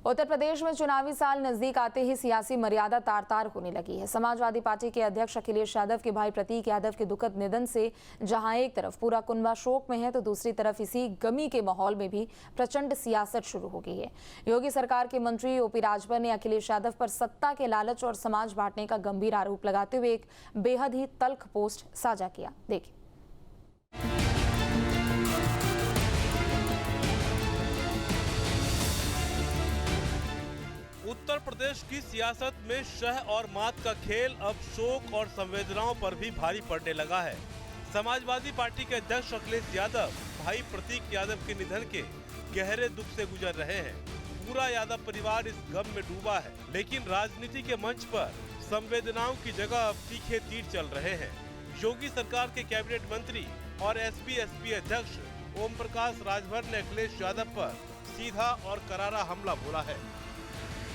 उत्तर प्रदेश में चुनावी साल नजदीक आते ही सियासी मर्यादा तार तार होने लगी है। समाजवादी पार्टी के अध्यक्ष अखिलेश यादव के भाई प्रतीक यादव के दुखद निधन से जहां एक तरफ पूरा कुनबा शोक में है, तो दूसरी तरफ इसी गमी के माहौल में भी प्रचंड सियासत शुरू हो गई है। योगी सरकार के मंत्री ओपी राजभर ने अखिलेश यादव पर सत्ता के लालच और समाज बांटने का गंभीर आरोप लगाते हुए एक बेहद ही तल्ख पोस्ट साझा किया। देखिए। उत्तर प्रदेश की सियासत में शह और मात का खेल अब शोक और संवेदनाओं पर भी भारी पड़ने लगा है। समाजवादी पार्टी के अध्यक्ष अखिलेश यादव भाई प्रतीक यादव के निधन के गहरे दुख से गुजर रहे हैं। पूरा यादव परिवार इस गम में डूबा है, लेकिन राजनीति के मंच पर संवेदनाओं की जगह अब तीखे तीर चल रहे हैं। योगी सरकार के कैबिनेट मंत्री और एसपी अध्यक्ष ओम प्रकाश राजभर ने अखिलेश यादव पर सीधा और करारा हमला बोला है।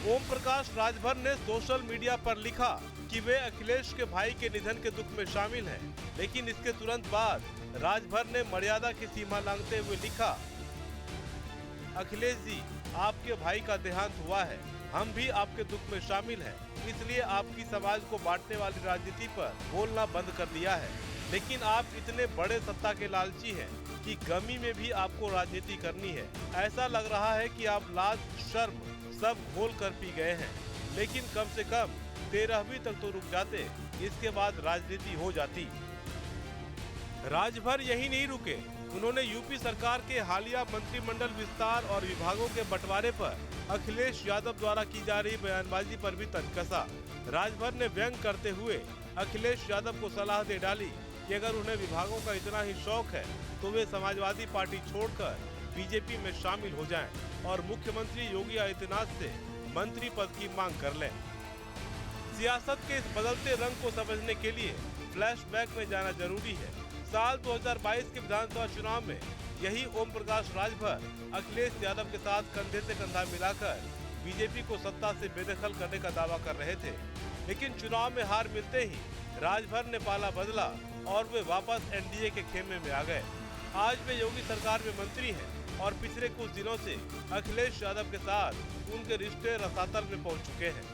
ओम प्रकाश राजभर ने सोशल मीडिया पर लिखा कि वे अखिलेश के भाई के निधन के दुख में शामिल हैं, लेकिन इसके तुरंत बाद राजभर ने मर्यादा की सीमा लांघते हुए लिखा, अखिलेश जी, आपके भाई का देहांत हुआ है, हम भी आपके दुख में शामिल हैं, इसलिए आपकी समाज को बांटने वाली राजनीति पर बोलना बंद कर दिया है। लेकिन आप इतने बड़े सत्ता के लालची हैं कि गमी में भी आपको राजनीति करनी है। ऐसा लग रहा है कि आप लाज शर्म सब घोल कर पी गए हैं, लेकिन कम से कम 13वीं तक तो रुक जाते, इसके बाद राजनीति हो जाती। राजभर यही नहीं रुके, उन्होंने यूपी सरकार के हालिया मंत्रिमंडल विस्तार और विभागों के बंटवारे पर अखिलेश यादव द्वारा की जा रही बयानबाजी पर भी तंज कसा। राजभर ने व्यंग करते हुए अखिलेश यादव को सलाह दे डाली कि अगर उन्हें विभागों का इतना ही शौक है तो वे समाजवादी पार्टी छोड़कर बीजेपी में शामिल हो जाएं और मुख्यमंत्री योगी आदित्यनाथ से मंत्री पद की मांग कर लें। सियासत के इस बदलते रंग को समझने के लिए फ्लैशबैक में जाना जरूरी है। साल 2022 के विधानसभा चुनाव में यही ओम प्रकाश राजभर अखिलेश यादव के साथ कंधे से कंधा मिलाकर बीजेपी को सत्ता से बेदखल करने का दावा कर रहे थे, लेकिन चुनाव में हार मिलते ही राजभर ने पाला बदला और वे वापस एनडीए के खेमे में आ गए। आज वे योगी सरकार में मंत्री हैं और पिछले कुछ दिनों से अखिलेश यादव के साथ उनके रिश्ते रसातल में पहुंच चुके हैं।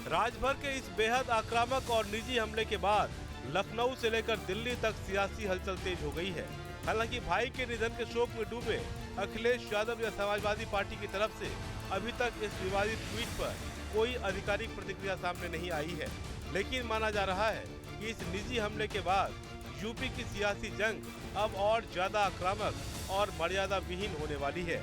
राजभर के इस बेहद आक्रामक और निजी हमले के बाद लखनऊ से लेकर दिल्ली तक सियासी हलचल तेज हो गई है। हालांकि भाई के निधन के शोक में डूबे अखिलेश यादव या समाजवादी पार्टी की तरफ से अभी तक इस विवादित ट्वीट पर कोई आधिकारिक प्रतिक्रिया सामने नहीं आई है, लेकिन माना जा रहा है कि इस निजी हमले के बाद यूपी की सियासी जंग अब और ज्यादा आक्रामक और मर्यादा विहीन होने वाली है।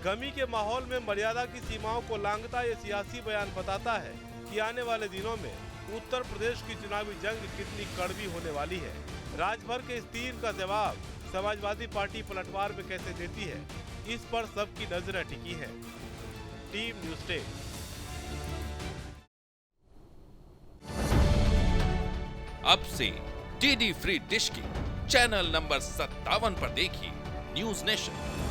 गमी के माहौल में मर्यादा की सीमाओं को लांघता ये सियासी बयान बताता है कि आने वाले दिनों में उत्तर प्रदेश की चुनावी जंग कितनी कड़वी होने वाली है। राजभर के इस तीर का जवाब समाजवादी पार्टी पलटवार में कैसे देती है, इस पर सबकी नजरें टिकी हैं। Team news ten. अब से डीडी फ्री डिश की चैनल नंबर 57 पर देखिए न्यूज़ नेशन।